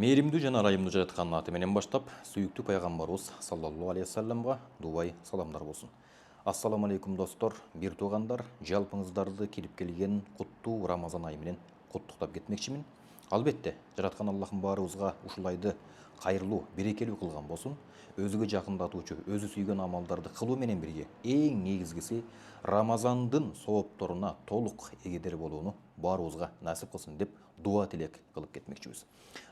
Мейірімді жана райымды жараткан аты менен баштап, сүйүктүү пайгамбарыбыз саллаллаху алейхи вассаламга дубай саламдар болсун. Ассаламу алейкум достор, бир туугандар, жалпыңыздарды кирип келген куттуу Рамазан айы менен куттуктап кетмекчимин. Албетте, жараткан Аллахым баарыбызга ушул айды кайырлуу, берекелүү кылган болсун. Өзүгө жакындатуучу, өзү сүйгөн амалдарды кылуу менен бирге эң негизгиси Рамазандын соопторуна толук эгедер болууну баарыбызга насип кылсын деп дуа тилек кылып кетмекчибиз.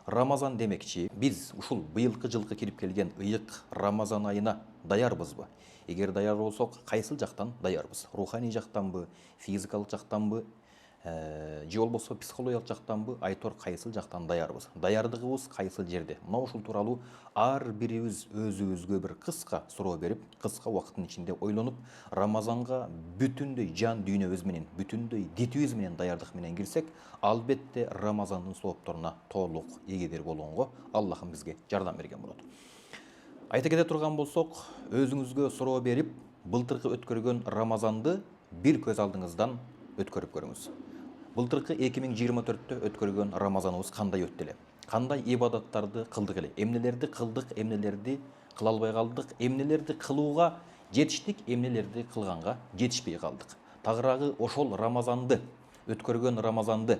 Рамазан демекчи, биз ушул быйылкы жылкы кирип келген ыйык Рамазан айына даярбызбы? Эгер даяр болсок, кайсыл жактан даярбыз? Руханий жактанбы, физикалык жактанбы, же болбосо психологиялык жактанбы, айтор кайсыл жактан даярбыз? Даярдыгыбыз кайсыл жерде? Мына ушул тууралуу ар бирибиз өзүбүзгө бир кыска суроо берип, кыска убакыттын ичинде ойлонуп, Рамазанга бүтүндөй жан дүйнөбүз менен, бүтүндөй дитибиз менен даярдык менен кирсек, албетте Рамазандын соопторуна толук эгедер болгонго Аллахым бизге жардам берген болот. Айта кете турган болсок, өзүңүзгө суроо берип, былтыркы өткөргөн Рамазанды бир көз алдыңыздан өткөрүп көрүңүз. Былтыркы 2024-тө өткөргөн Рамазаныбыз кандай өттү эле? Кандай ибадаттарды кылдык эле? Эмнелерди кылдык, эмнелерди кыла албай калдык, эмнелерди кылууга жетиштик, эмнелерди кылганга жетишпей калдык. Тагыраагы ошол Рамазанды, өткөргөн Рамазанды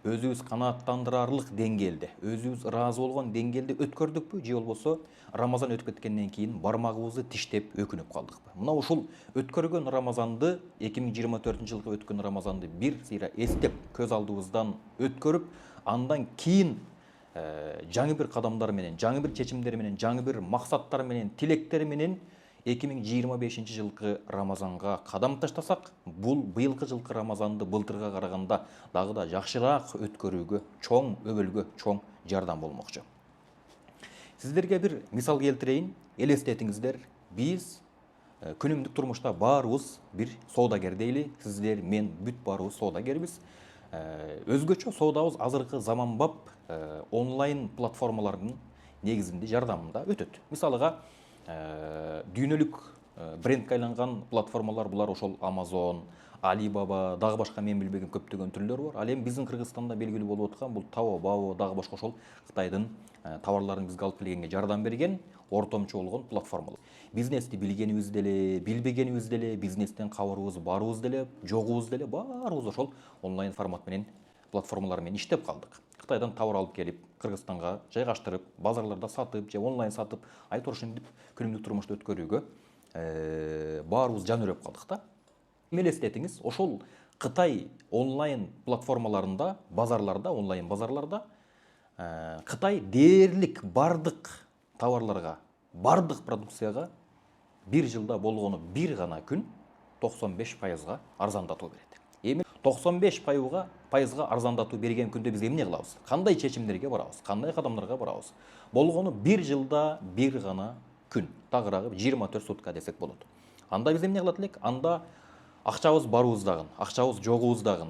өзүбүз канааттандырарлык деңгээлде, өзүбүз ыраазы болгон деңгээлде өткөрдүкпү, же болбосо Рамазан өтүп кеткенден кийин бармагыбызды тиштеп өкүнүп калдыкпы? Мына ушул өткөргөн Рамазанды, 2024-жылкы өткөн Рамазанды бир сыйра эстеп, көз алдыбыздан өткөрүп, андан кийин жаңы бир кадамдар менен, жаңы бир чечимдер менен, жаңы бир максаттар менен, тилектер менен 2025-жылкы Рамазанга кадам таштасак, бул быйылкы жылкы Рамазанды былтырга караганда дагы да жакшыраак өткөрүүгө, чоң өбөлгө, чоң жардам болмокчу. Сиздерге бир мисал келтирейин, элестетиңиздер. Биз күнүмдүк турмушта баарыбыз бир соодагер дейли, сиздер, мен бүт баарыбыз соодагербиз. Өзгөчө соодабыз азыркы заманбап онлайн платформалардын негизинде жардамында өтөт. Мисалыга дүйнөлүк брендке айланган платформалар булар ошол Amazon, Alibaba, дагы башка мен билбеген көптөгөн түрлөрү бар. Ал эми биздин Кыргызстанда белгилүү болуп аткан бул Taobao, дагы башка ошол Кытайдын товарларын бизге алып келгенге жардам берген, ортомчу болгон платформалар. Бизнести билгенибиз деле, билбегенибиз деле, бизнестен кабарыбыз барыбыз деле, жогубуз деле баарыбыз ошол онлайн формат менен платформалар менен иштеп калдык. Кытайдан товар алып келип, Кыргызстанга жайгаштырып, базарларда сатып, же онлайн сатып, айтор ушинтип күнүмдүк турмушта өткөрүүгө баарыбыз жан үрөп калдык да. Элестетиңиз, ошол Кытай онлайн платформаларында, базарларда, онлайн базарларда Кытай дээрлик бардык товарларга, бардык продукцияга бир жылда болгону бир гана күн 95% арзандатуу берет. Эми 95% арзандатуу берген күндө биз эмне кылабыз? Кандай чечимдерге барабыз? Кандай кадамдарга барабыз? Болгону бир жылда бир гана күн, тагыраагы 24 сутка десек болот. Анда биз эмне кылат элек? Анда акчабыз барыбыз дагы, акчабыз жогубуз дагы,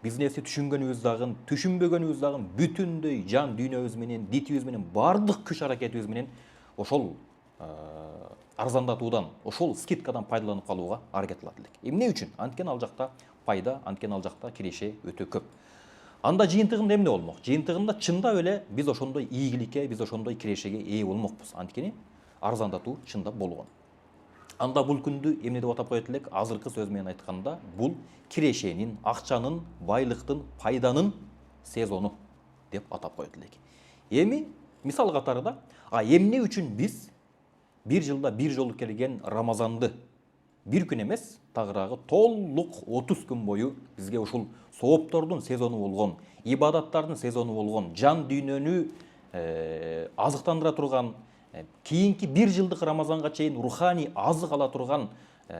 бизнести түшүнгөнүбүз дагы, түшүнбөгөнүбүз дагы бүтүндөй жан дүйнөбүз менен, дитибиз менен, бардык күч аракетибиз менен ошол арзандатуудан, ошол скидкадан пайдаланып калууга аракет кылат элек. Эмне үчүн? Анткени ал жакта пайда, анткени ал жакта киреше өтө көп. Анда жыйынтыгында эмне болмок? Жыйынтыгында чындап эле биз ошондой ийгиликке, биз ошондой кирешеге ээ болмокпуз. Анткени арзандатуу чындап болгон. Анда бул күндү эмне деп атап коет элек? Азыркы сөз менен айтканда, бул кирешенин, акчанын, байлыктын, пайданын сезону деп атап коет элек. Эми мисал катарында, эмне үчүн биз бир жылда бир жолу келген Рамазанды бир күн эмес, тагыраагы толук 30 күн бою бизге ушул сооптордун сезону болгон, ибадаттардын сезону болгон, жан дүйнөнү азыктандыра турган, кийинки бир жылдык Рамазанга чейин руханий азык ала турган,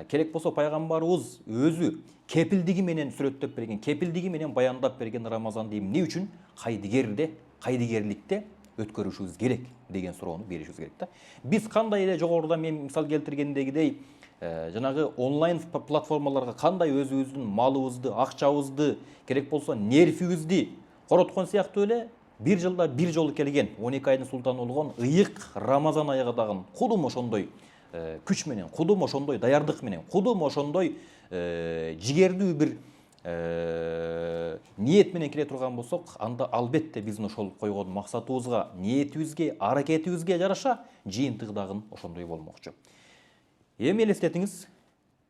керек болсо пайгамбарыбыз өзү кепилдиги менен сүрөттөп берген, кепилдиги менен баяндап берген Рамазанды эмне үчүн кайдыгерликте өткөрүшүбүз керек деген суроону беришибиз керек да. Биз кандай эле жогоруда мен мисал келтиргендегидей жанагы онлайн платформаларга кандай өзүбүздүн малыбызды, акчабызды, керек болсо нервибизди короткон сыяктуу эле бир жылда бир жолу келген 12 айдын султаны болгон ыйык Рамазан айыга дагы кудум ошондой күч менен, кудум ошондой даярдык менен, кудум ошондой жигердүү бир ниет менен келе турган болсок, анда албетте биздин ошол койгон максатыбызга, ниетибизге, аракетибизге жараша жыйынтыгы дагы ошондой болмокчу. Эми элестетиңиз,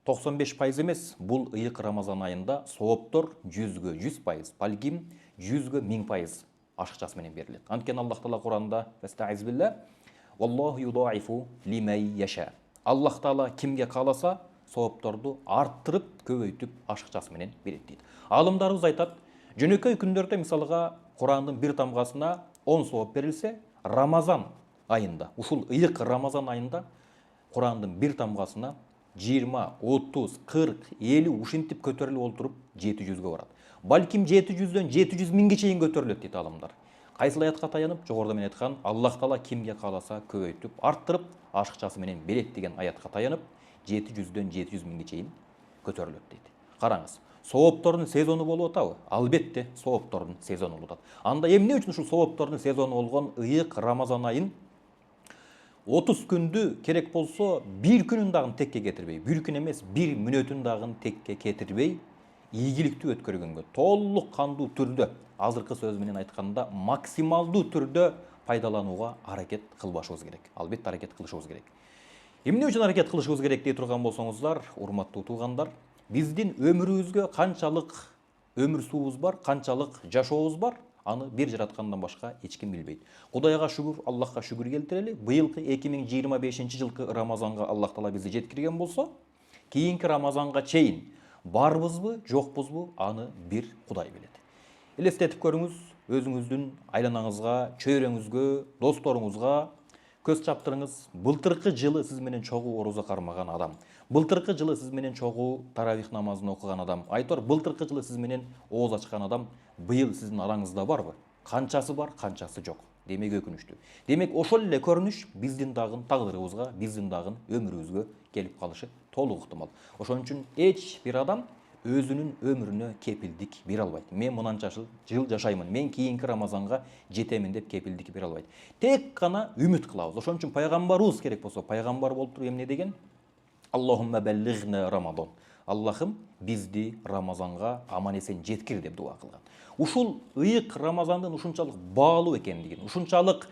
95% эмес, бул ыйык Рамазан айында сооптор 100-гө 100%, балким 100-гө 1000% ашыкчасы менен берилет. Анткени Аллах Таала Куранда "Вастаиз билла, валлаху юдаифу лимай яша". Аллах Таала кимге кааласа, соопторду арттырып, көбөйтүп ашыкчасы менен берет дейт. Алымдарыбыз айтат, жөнөкөй күндөрдө мисалга Курандын бир тамгасына 10 сооп берилсе, Рамазан айында, ушул ыйык Рамазан айында Курандын бир тамгасына 20, 30, 40, 50 ушинтип көтөрүлүп олтуруп 700-гө барат. Балким 700-дөн 700 миңге чейин көтөрүлөт дейт алымдар. Кайсыл аятка таянып, жогоруда мен айткан, Аллах Таала кимге кааласа көбөйтүп, арттырып, ашыкчасы менен берет деген аятка таянып, 700-дөн 700 миңге чейин көтөрүлөт дейт. Караңыз, сооптордун сезону болуп атабы? Албетте, сооптордун сезону болуп атат. Анда эмне үчүн ушул сооптордун сезону болгон ыйык Рамазан айын 30 күндү керек болсо, бир күнүн дагы текке кетирбей, бир күн эмес, бир мүнөтүн дагы текке кетирбей, ийгиликтүү өткөргөнгө, толук кандуу түрдө, азыркы сөз менен айтканда, максималдуу түрдө пайдаланууга аракет кылбашыбыз керек. Албетте аракет кылышыбыз керек. Эмне үчүн аракет кылышыбыз керек дей турган болсоңуздар, урматтуу туугандар, биздин өмүрүбүзгө канчалык өмүр суубуз бар, канчалык жашообуз бар, аны бир жараткандан башка эч ким билбейт. Кудайга шүгүр, Аллахка шүгүр келтирели. Быйылкы 2025-жылкы Рамазанга Аллах Таала бизди жеткирген болсо, кийинки Рамазанга чейин барбызбы, жокпузбу, аны бир Кудай билет. Элестетип көрүңүз, өзүңүздүн айланаңызга, чөйрөңүзгө, досторуңузга көз чаптырыңыз. Былтыркы жылы сиз менен чогуу орозо кармаган адам, былтыркы жылы сиз менен чогуу таравих намазын окуган адам, айтор былтыркы жылы сиз менен ооз ачкан адам быйыл сиздин араңызда барбы? Канчасы бар, канчасы жок? Демек өкүнүчтүү. Демек ошол эле көрүнүш биздин дагы тагдырыбызга, биздин дагы өмүрүбүзгө келип калышы толук ыктымал. Ошон үчүн эч бир адам өзүнүн өмүрүнө кепилдик бере албайт. Мен мынанча жыл жашаймын, мен кийинки Рамазанга жетемин деп кепилдик бере албайт. Тек гана үмүт кылабыз. Ошон үчүн пайгамбарыбыз керек болсо, пайгамбар болуп туруп эмне деген? Аллахумма баллигна Рамазан. Аллахым бизди Рамазанга аман эсен жеткир деп дуа кылган. Ушул ыйык Рамазандын ушунчалык баалуу экендигин, ушунчалык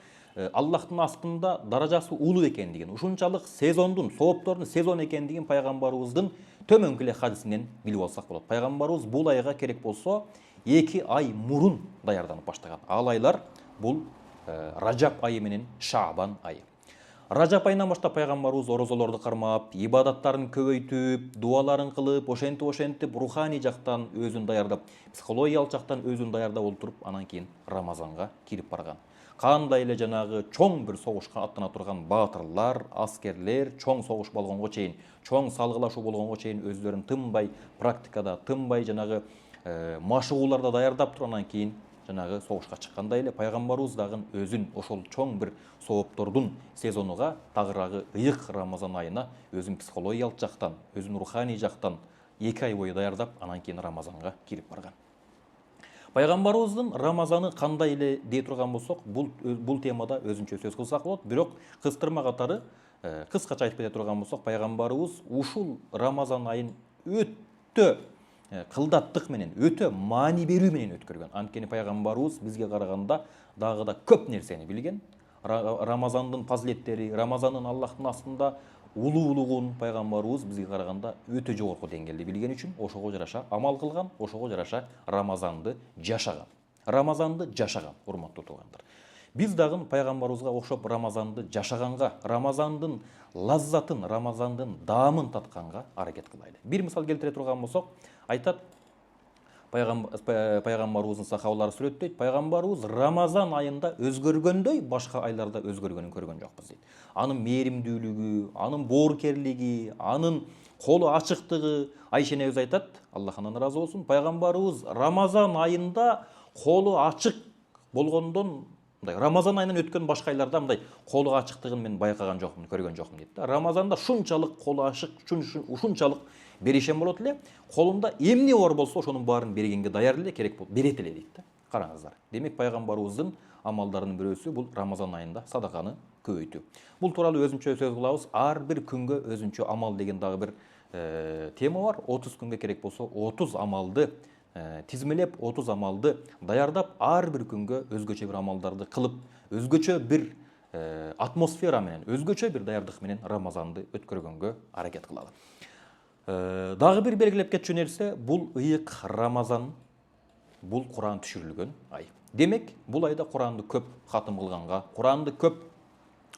Аллахтын астында даражасы улуу экендигин, ушунчалык сезондун, сооптордун сезон экендигин пайгамбарыбыздын төмөнкү эле хадисинен билип алсак болот. Пайгамбарыбыз бул айга керек болсо 2 ай мурун даярданып баштаган. Ал айлар бул Ражап айы менен Шаабан айы. Ражап айынан баштап пайгамбарыбыз орозолорду кармап, ибадаттарын көбөйтүп, дуаларын кылып, ошентип руханий жактан өзүн даярдап, психологиялык жактан өзүн даярдап олтуруп, анан кийин Рамазанга кирип барган. Кандай эле жанагы чоң бир согушка аттана турган баатырлар, аскерлер, чоң согуш болгонго чейин, чоң салгылашуу болгонго чейин өздөрүн тынбай практикада, тынбай жанагы машыгууларда даярдап туруп, анан кийин жанагы согушка чыккандай эле пайгамбарыбыз дагы өзүн ошол чоң бир сооптордун сезонуга, тагыраагы ыйык Рамазан айына өзүн психологиялык жактан, өзүн руханий жактан 2 ай бою даярдап, анан кийин Рамазанга кирип барган. Пайгамбарыбыздын Рамазаны кандай эле дей турган болсок, бул темада өзүнчө сөз кылсак болот, бирок кыстырма катары кыскача айтып кете турган болсок, пайгамбарыбыз ушул Рамазан айын өтө кылдаттык менен, өтө маани берүү менен өткөргөн. Анткени пайгамбарыбыз бизге караганда дагы да көп нерсени билген. Рамазандын фазилеттери, Рамазандын Аллахтын астында улуулугун пайгамбарыбыз бизге караганда өтө жогорку деңгээлде билген үчүн ошого жараша амал кылган, ошого жараша Рамазанды жашаган. Рамазанды жашаган, урматтуу туугандар. Биз дагы пайгамбарыбызга окшоп Рамазанды жашаганга, Рамазандын лаззатын, Рамазандын даамын татканга аракет кылайлы. Бир мисал келтире турган болсок, айтат, пайгамбарыбыздын сахабалары сүрөттөйт, пайгамбарыбыз Рамазан айында өзгөргөндөй башка айларда өзгөргөнүн көргөн жокпуз дейт. Анын мээримдүүлүгү, анын боорукерлиги, анын колу ачыктыгы, Айша энебиз айтат, Аллах андан ыраазы болсун, пайгамбарыбыз Рамазан айында колу ачык болгондон, Рамазан айынан өткөн башка айларда мындай колу ачыктыгын мен байкаган жокмун, көргөн жокмун дейт. Рамазанда шунчалык колу ачык, ушунчалык беришен болот эле, колунда эмне бар болсо ошонун баарын бергенге даяр эле, керек болуп берет эле дейт да. Караңыздар. Демек пайгамбарыбыздын амалдарынын бирөөсү бул Рамазан айында садаканы көбөйтүү. Бул тууралуу өзүнчө сөз кылабыз. Ар бир күнгө өзүнчө амал деген дагы бир тема бар. 30 күнге керек болса 30 амалды тизмелеп, 30 амалды даярдап, ар бир күнгө өзгөчө бир амалдарды кылып, өзгөчө бир атмосфера менен, өзгөчө бир даярдык менен Рамазанды өткөргөнгө аракет кылалы. Дагы бир белгилеп кетчү нерсе, бул ыйык Рамазан, бул Куран түшүрүлгөн ай. Демек, бул айда Куранды көп хатым кылганга, Куранды көп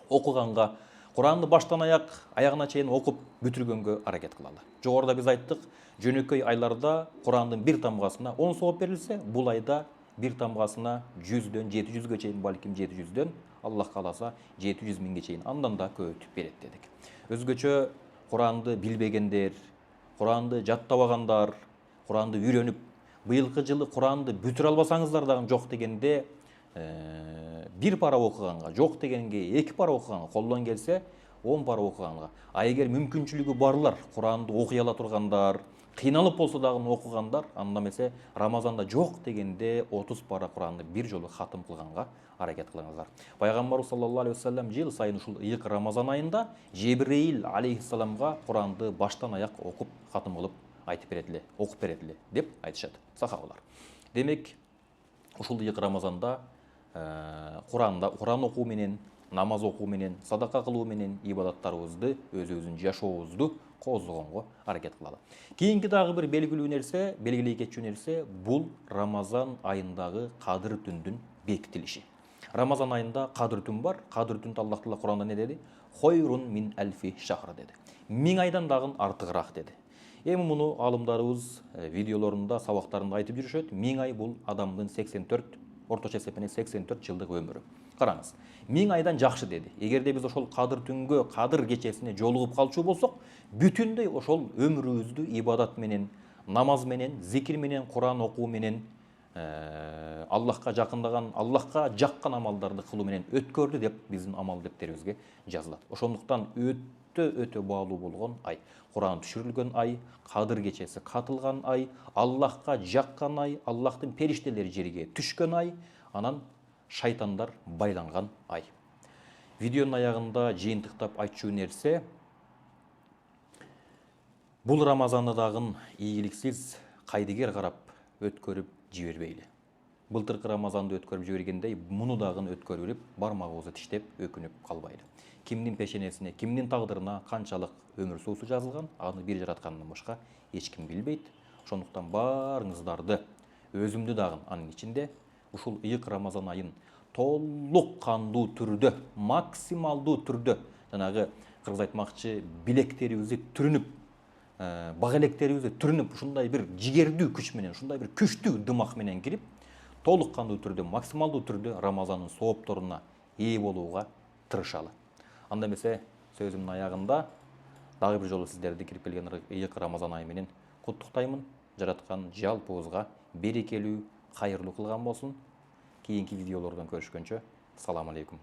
окуганга, Куранды баштан аягына чейин окуп бүтүргөнгө аракет кылалы. Жогоруда биз айттык, жөнөкөй айларда Курандын бир тамгасына 10 сооп берилсе, бул айда бир тамгасына 100дөн 700гө чейин, балким 700дөн, Аллах кааласа 700 миңге чейин, андан да көбөйтүп берет дедик. Өзгөчө Куранды билбегендер, Куранды жаттабагандар, Куранды үйрөнүп, быйылкы жылы Куранды бүтүрө албасаңыздар дагы жок дегенде, бир пара окуганга, жок дегенге 2 пара окуганга, колдон келсе 10 пара окуганга, а эгер мүмкүнчүлүгү барлар, Куранды окуй ала тургандар, кыйналып болсо дагы окугандар, анда эмесе Рамазанда жок дегенде 30 пара Куранды бир жолу хатым кылганга аракет кылыңыздар. Пайгамбарыбыз саллаллаху алейхи вассалам жыл сайын ушул ыйык Рамазан айында Жебирейил алейхиссаламга Куранды баштан аяк окуп, хатым кылып айтып беретиле, окуп беретиле деп айтышат сахабалар. Демек, ушул ыйык Рамазанда Куран окуу менен, намаз окуу менен, садака кылуу менен ибадаттарыбызды, өзүбүздүн жашообузду козгогонго аракет кылалы. Кийинки дагы бир белгилүү нерсе, белгилей кетчү нерсе, бул Рамазан айындагы Кадыр түндүн бекитилиши. Рамазан айында Кадыр түн бар. Кадыр түндү Аллах Таала Куранда не деди? Хойрун мин альфи шахр деди. 1000 айдан дагы артыгыраак деди. Эми муну алымдарыбыз видеолорунда, сабактарында айтып жүрүшөт. 1000 ай бул адамдын 84, орточо эсеп менен 84 жылдык өмүрү. Караңыз, 1000 айдан жакшы деди. Эгерде биз ошол Кадыр түнгө, Кадыр кечесине жолугуп калчу болсок, бүтүндөй ошол өмүрүбүздү ибадат менен, намаз менен, зикир менен, Куран окуу менен, Аллахка жакындаган, Аллахка жаккан амалдарды кылуу менен өткөрдү деп биздин амал дептерибизге жазылат. Ошондуктан өтө баалуу болгон ай, Куран түшүрүлгөн ай, Кадыр кечеси катылган ай, Аллахка жаккан ай, Аллахтын периштелери жерге түшкөн ай, анан шайтандар байланган ай. Видеонун аягында жыйынтыктап айтчу нерсе, бул Рамазанды дагы ийгиликсиз, кайдыгер карап өткөрүп жибербейли. Былтыркы Рамазанды өткөрүп жибергендей, муну дагы өткөрүп, бармагыбызды тиштеп өкүнүп калбайлы. Кимдин пешенесине, кимдин тагдырына канчалык өмүр суусу жазылган, аны бир жараткандан башка эч ким билбейт. Ошондуктан барыңыздарды, өзүмдү дагы анын ичинде ушул ыйык Рамазан айын толук кандуу түрдө, максималдуу түрдө, жанагы кыргыз айтмакчы, билектерибизди түрүнүп, баг электерибизди түрүнүп, ушундай бир жигердүү күч менен, ушундай бир күчтүү дымак менен кирип, толук кандуу түрдө, максималдуу түрдө Рамазандын соопторуна ээ болууга тырышалы. Анда эмесе сөзүмдүн аягында дагы бир жолу сиздерди кирип келген ыйык Рамазан айы менен куттуктаймын. Жараткан жалпыбызга берекелүү, кайырлуу кылган болсун. Кийинки видеолордон көрүшкөнчө, салам алейкум.